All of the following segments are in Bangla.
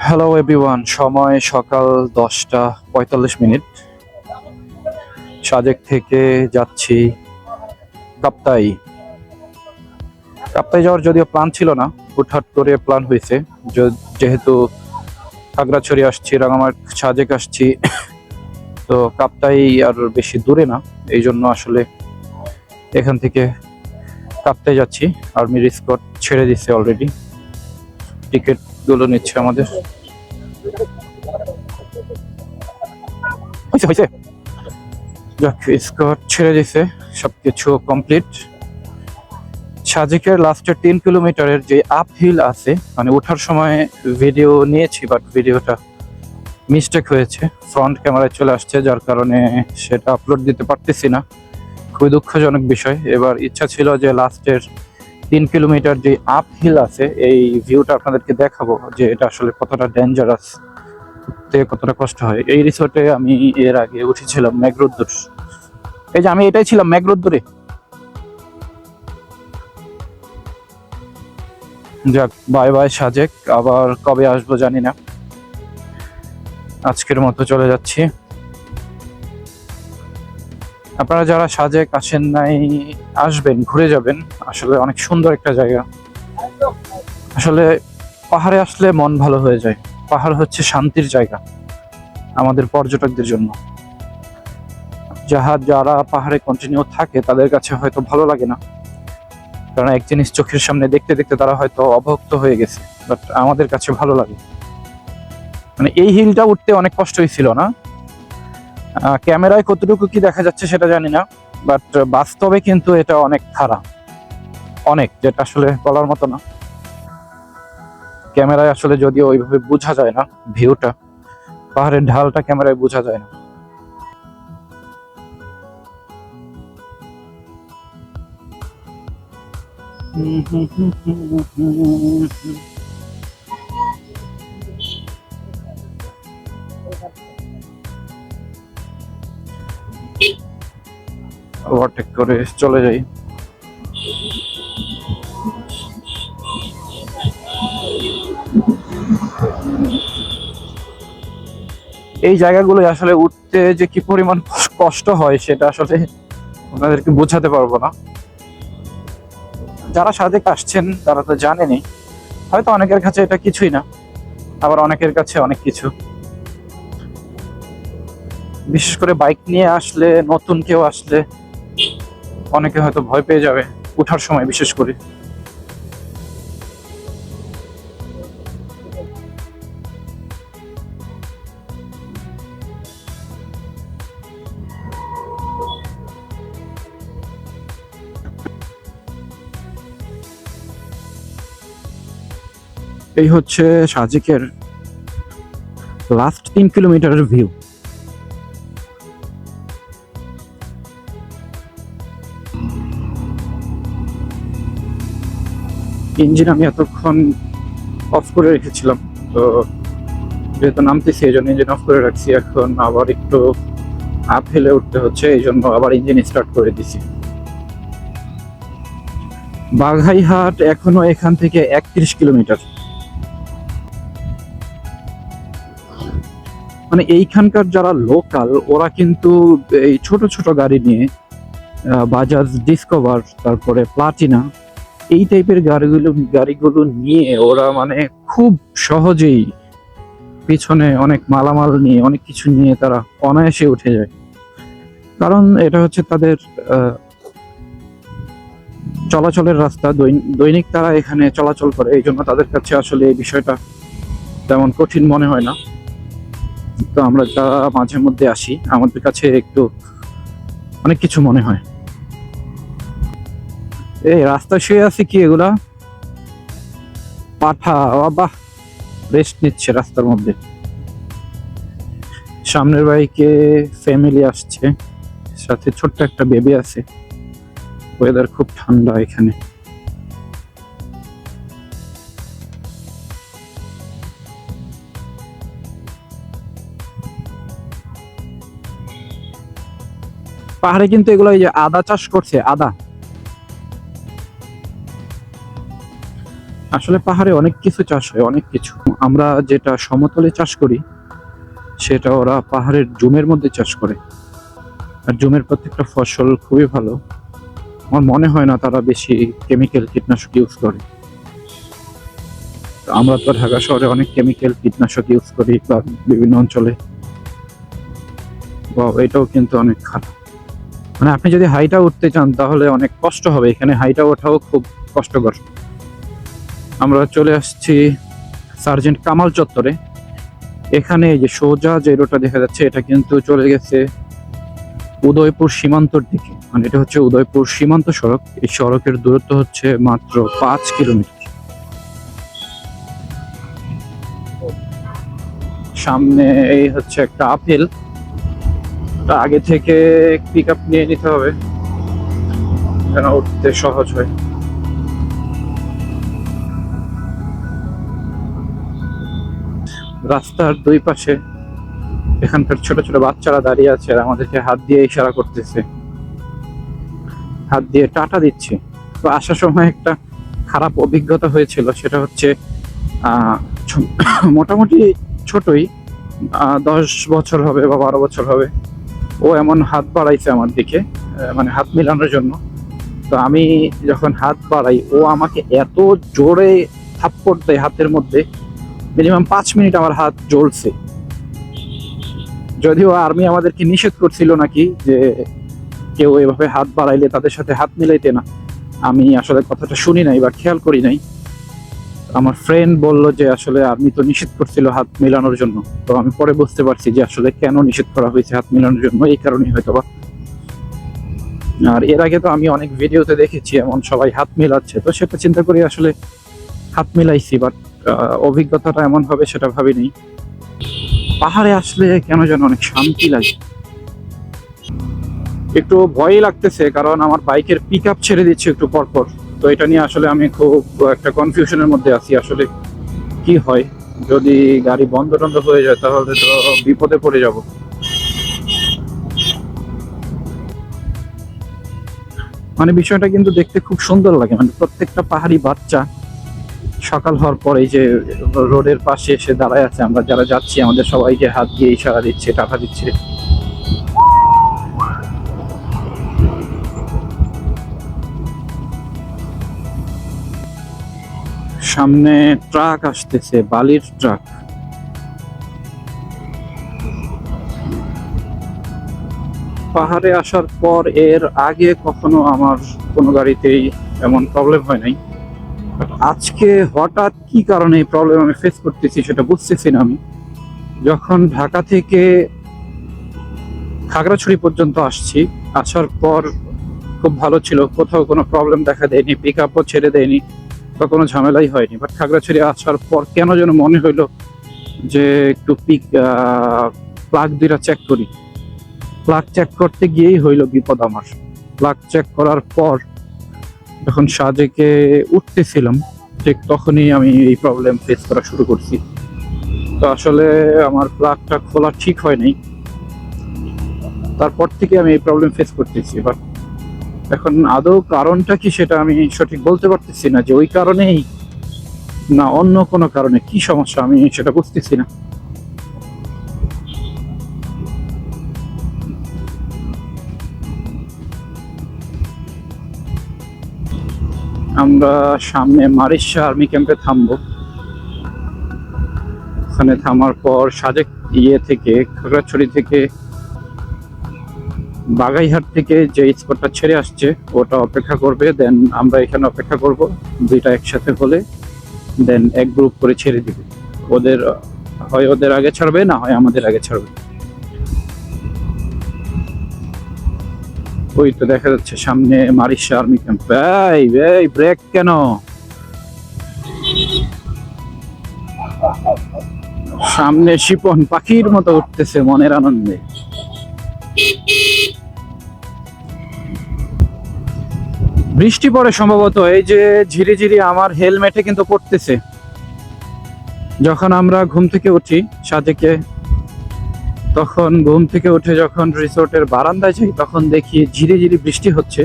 হ্যালো এভরিওয়ান, সময় সকাল 10টা 45 মিনিট। সাজেক থেকে যাচ্ছি কাপ্তাই। কাপ্তাই যাওয়ার যদিও প্ল্যান ছিল না, হুটহাট করে প্ল্যান হয়েছে। যেহেতু খাগড়াছড়ি আসছি, রাঙামাটি সাজেক আসছি, তো কাপ্তাই আর বেশি দূরে না, এই জন্য আসলে এখান থেকে কাপ্তাই যাচ্ছি। আর্মির স্কট ছেড়ে দিচ্ছে অলরেডি, টিকিট গুলো নিচ্ছে আমাদের। হয়েছে হয়েছে, যাক, স্কট ছেড়ে দিছে, সবকিছু কমপ্লিট। সাজেকের লাস্টের 3 কিলোমিটারের যে আপ হিল আছে, মানে ওঠার সময় ভিডিও নিয়েছি, বাট ভিডিওটা মিস্টেক হয়েছে, ফ্রন্ট ক্যামেরায় চলে আসছে, যার কারণে সেটা আপলোড দিতে পারতেছি না। খুবই দুঃখজনক বিষয়। এবার ইচ্ছা ছিল যে লাস্টের 3 কিলোমিটার যে আপ হিল আছে, এই ভিউটা আপনাদেরকে দেখাবো, যে এটা আসলে কতটা ডেঞ্জারাস, থেকে কতটা কষ্ট হয়। এই রিসোর্টে আমি এর আগে উঠেছিলাম মেঘরুদ্দুর, এই যে আমি এটাই ছিলাম মেঘরুদ্দুরে। যাক, বাই বাই সাজেক, আবার কবে আসবো জানি না। আজকের মতো চলে যাচ্ছি। আপনারা যারা সাজেক আসেন নাই, আসবেন, ঘুরে যাবেন। আসলে অনেক সুন্দর একটা জায়গা। আসলে পাহাড়ে আসলে মন ভালো হয়ে যায়। পাহাড় হচ্ছে শান্তির জায়গা আমাদের পর্যটকদের জন্য। যারা পাহাড়ে কন্টিনিউ থাকে তাদের কাছে হয়তো ভালো লাগে না, কারণ এক জিনিস চোখের সামনে দেখতে দেখতে তারা হয়তো অভক্ত হয়ে গেছে। বাট আমাদের কাছে ভালো লাগে। মানে এই হিলটা উঠতে অনেক কষ্ট হয়েছিল না? ক্যামেরায় কতটুকু কি দেখা যাচ্ছে সেটা জানি না, বাট বাস্তবে কিন্তু এটা অনেক খারাপ, অনেক, যেটা আসলে বলার মতো না। ক্যামেরায় আসলে যদিও ওইভাবে বোঝা যায় না ভিউটা, পাহাড়ের ঢালটা ক্যামেরায় বোঝা যায় না। ওভারটেক করে চলে যাই। এই জায়গাগুলো আসলে উঠতে যে কি পরিমাণ কষ্ট হয় সেটা আসলে আপনাদেরকে বোঝাতে পারবো না। যারা সাজেক আসছেন তারা তো জানেনই, হয়তো অনেকের কাছে এটা কিছুই না, আবার অনেকের কাছে অনেক কিছু। বিশেষ করে বাইক নিয়ে আসলে, নতুন কেউ আসলে অনেকে হয়তো ভয় পেয়ে যাবে ওঠার সময়, বিশেষ করে। এই হচ্ছে সাজেকের লাস্ট 3 কিলোমিটারের ভিউ। ইঞ্জিন আমি এতক্ষণ অফ করে রেখেছিলাম, তো যেহেতু নামতেছি এই জন্য ইঞ্জিন অফ করে রাখছি। এখন আবার একটু আপ হিলে উঠতে হচ্ছে, এই জন্য আবার ইঞ্জিন স্টার্ট করে দিছি। বাঘাইহাট এখনো এখান থেকে 31 কিলোমিটার। মানে এইখানকার যারা লোকাল, ওরা কিন্তু এই ছোট ছোট গাড়ি নিয়ে, বাজাজ ডিসকভার, তারপরে প্লাটিনা, এই টাইপের গাড়িগুলো নিয়ে ওরা মানে খুব সহজেই পিছনে অনেক মালামাল নিয়ে, অনেক কিছু নিয়ে তারা অনায়াসে উঠে যায়। কারণ এটা হচ্ছে তাদের চলাচলের রাস্তা, দৈনিক তারা এখানে চলাচল করে, এই জন্য তাদের কাছে আসলে এই বিষয়টা তেমন কঠিন মনে হয় না। তো আমরা যারা মাঝে মধ্যে আসি, আমাদের কাছে একটু অনেক কিছু মনে হয়। এই রাস্তায় শুয়ে আছি কি এগুলা? পাঠা, বাহ, রেস্ট নিচ্ছে রাস্তার মধ্যে। সামনের বাইকে ফ্যামিলি আসছে, সাথে ছোট্ট একটা বেবি আছে। ওয়েদার খুব ঠান্ডা এখানে। পাহাড়ে কিন্তু এগুলো, এই যে আদা চাষ করছে, আদা। আসলে পাহাড়ে অনেক কিছু চাষ হয়, অনেক কিছু। আমরা যেটা সমতলে চাষ করি সেটা ওরা পাহাড়ের জুমের মধ্যে চাষ করে। আর জুমের প্রত্যেকটা ফসল খুবই ভালো। আমার মনে হয় না তারা বেশি কেমিক্যাল কীটনাশক ইউজ করে। আমরা তো ঢাকা শহরে অনেক কেমিক্যাল কীটনাশক ইউজ করি বা বিভিন্ন অঞ্চলে, এটাও কিন্তু অনেক খারাপ। মানে আপনি যদি হাইটা উঠতে চান তাহলে অনেক কষ্ট হবে, এখানে হাইটা ওঠাও খুব কষ্টকর। আমরা চলে আসছি সার্জেন্ট কামাল চত্বরে। এখানে এই যে সোজা যে রোডটা দেখা যাচ্ছে এটা কিন্তু চলে গেছে উদয়পুর সীমান্তর দিকে। মানে এটা হচ্ছে উদয়পুর সীমান্ত সড়ক। এই সড়কের দূরত্ব হচ্ছে মাত্র 5 কিলোমিটার। সামনে এই হচ্ছে একটা আপেল, আগে থেকে পিক আপ নিয়ে নিতে হবে যেন উঠতে সহজ হয়। রাস্তার দুই পাশে এখানকার ছোট ছোট বাচ্চারা দাঁড়িয়ে আছে আর আমাদেরকে হাত দিয়ে ইশারা করতেছে, হাত দিয়ে টাটা দিচ্ছে। তো আসার সময় একটা খারাপ অভিজ্ঞতা হয়েছিল, সেটা হচ্ছে মোটামুটি ছোটই, 10 বছর হবে বা 12 বছর হবে, ও এমন হাত বাড়াইছে আমার দিকে, মানে হাত মিলানোর জন্য। তো আমি যখন হাত বাড়াই ও আমাকে এত জোরে থাপ্পড় দেয় হাতের মধ্যে, মিনিমাম 5 মিনিট আমার হাত জ্বলছে। যদিও আর্মি আমাদেরকে নিষেধ করছিল নাকি যে কেউ এভাবে হাত বাড়াইলে তাদের সাথে হাত মিলাইতে না, আমি আসলে কথাটা শুনি নাই বা খেয়াল করি নাই। আমার ফ্রেন্ড বলল যে আসলে আর্মি তো নিষেধ করছিল হাত মিলানোর জন্য। তো আমি পরে বুঝতে পারছি যে আসলে কেন নিষেধ করা হয়েছে হাত মিলানোর জন্য, এই কারণেই হয়তোবা। আর এর আগে তো আমি অনেক ভিডিওতে দেখেছি এমন সবাই হাত মিলাচ্ছে, তো সেটা চিন্তা করি আসলে হাত মিলাইছি, বাট অভিজ্ঞতাটা এমন হবে সেটা ভাবিনি। পাহাড়ে আসলে কেন যেন অনেক শান্তি লাগে। একটু ভয়ই লাগতেছে কারণ আমার বাইকের পিক আপ ছেড়ে দিচ্ছে একটু পরপর। তো এটা নিয়ে আসলে আমি খুব একটা কনফিউশনের মধ্যে আছি, আসলে কি হয় যদি গাড়ি বন্ধ টন্ধ হয়ে যায় তাহলে তো বিপদে পড়ে যাব। মানে বিষয়টা কিন্তু দেখতে খুব সুন্দর লাগে, মানে প্রত্যেকটা পাহাড়ি বাচ্চা সকাল হওয়ার পরে যে রোডের পাশে এসে দাঁড়ায় আছে, আমরা যারা যাচ্ছি আমাদের সবাইকে হাত দিয়ে ইশারা দিচ্ছে, টাকা দিচ্ছে। সামনে ট্রাক আসতেছে, বালির ট্রাক। পাহাড়ে আসার পর এর আগে কখনো আমার কোনো গাড়িতেই এমন প্রবলেম হয় নাই। আজকে হঠাৎ কি কারণে এই প্রবলেম আমি ফেস করতেছি সেটা বুঝতেছি না আমি। যখন ঢাকা থেকে খাগড়াছড়ি পর্যন্ত আসছি, আসার পর খুব ভালো ছিল, কোথাও কোনো প্রবলেম দেখা দেয়নি, পিক আপও ছেড়ে দেয়নি বা কোনো ঝামেলাই হয়নি। বাট খাগড়াছড়ি আসার পর কেন যেন মনে হইলো যে একটু প্লাগ দুইটা চেক করি। প্লাগ চেক করতে গিয়েই হইলো বিপদ আমার। প্লাগ চেক করার পর যখন সাজেকে উঠতেছিলাম ঠিক তখনই আমি এই প্রবলেম ফেস করা শুরু করছি। তো আসলে আমার প্লাগটা খোলা ঠিক হয় নাই, তারপর থেকে আমি এই প্রবলেম ফেস করতেছি। বাট এখন আদৌ কারণটা কি সেটা আমি সঠিক বলতে পারতেছি না, যে ওই কারণেই না অন্য কোনো কারণে কি সমস্যা আমি সেটা বুঝতেছি না। আমরা সামনে মারিশা আর্মি ক্যাম্পে থামবো। ওখানে থামার পর সাজেক থেকে খাগড়াছড়ি থেকে বাগাইহাট থেকে যে স্পটটা ছেড়ে আসছে ওটা অপেক্ষা করবে, দেন আমরা এখানে অপেক্ষা করব। দুইটা একসাথে হলে দেন এক গ্রুপ করে ছেড়ে দিবে। ওদের হয় ওদের আগে ছাড়বে, না হয় আমাদের আগে ছাড়বে। ওই তো দেখা যাচ্ছে সামনে মারিশা আর্মি ক্যাম্প। এই ব্রেক কেন? সামনে শিপন পাখির মতো উঠতেছে মনের আনন্দে। বৃষ্টি পড়ে সম্ভবত, এই যে ঝিরিঝিরি আমার হেলমেটে কিন্তু পড়তেছে। যখন আমরা ঘুম থেকে উঠি সাজেকে, তখন ঘুম থেকে উঠে যখন রিসোর্টের বারান্দায় যাই তখন দেখি ঝিরিঝিরি বৃষ্টি হচ্ছে।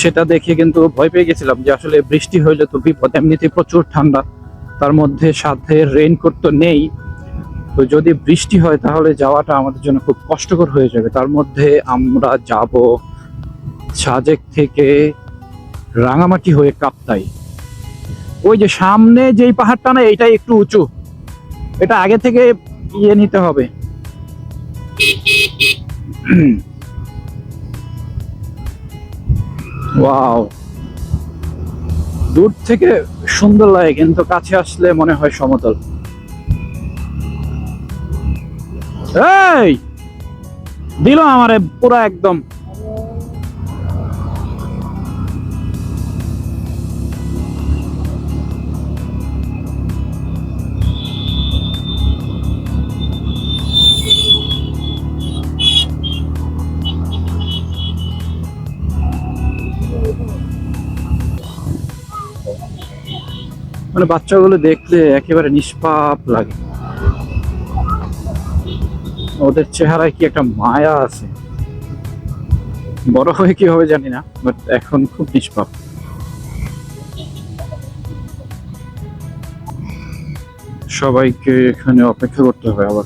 সেটা দেখে কিন্তু ভয় পেয়ে গেছিলাম যে আসলে বৃষ্টি হইলে তো বিপদ, এমনিতেই প্রচুর ঠান্ডা, তার মধ্যে সাথে রেইনকোট তো নেই। তো যদি বৃষ্টি হয় তাহলে যাওয়াটা আমাদের জন্য খুব কষ্টকর হয়ে যাবে। তার মধ্যে আমরা যাব সাজেক থেকে রাঙামাটি হয়ে কাপ্তাই। ওই যে সামনে যেই পাহাড়টা না, এইটাই একটু উঁচু, এটা আগে থেকে নিতে হবে। ওয়াও, দূর থেকে সুন্দর লাগে কিন্তু কাছে আসলে মনে হয় সমতল। এই দিল আমারে পুরা একদম। মানে বাচ্চাগুলো দেখলে একেবারে নিষ্পাপ লাগে, ওদের চেহারায় কি একটা মায়া আছে। বড় হয়ে কি হবে জানি না, বাট এখন খুব নিষ্পাপ। সবাইকে এখানে অপেক্ষা করতে হবে আবার।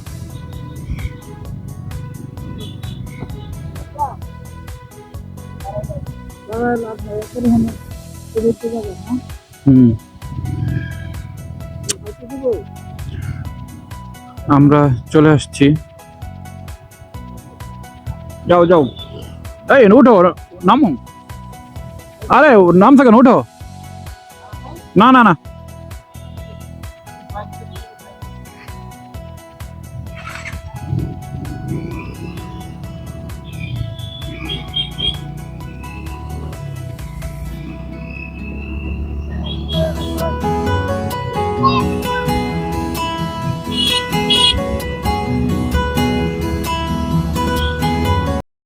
হুম, আমরা চলে আসছি। যাও যাও, এই উঠো, নামো। আরে নামছে কেন, উঠো। না না না,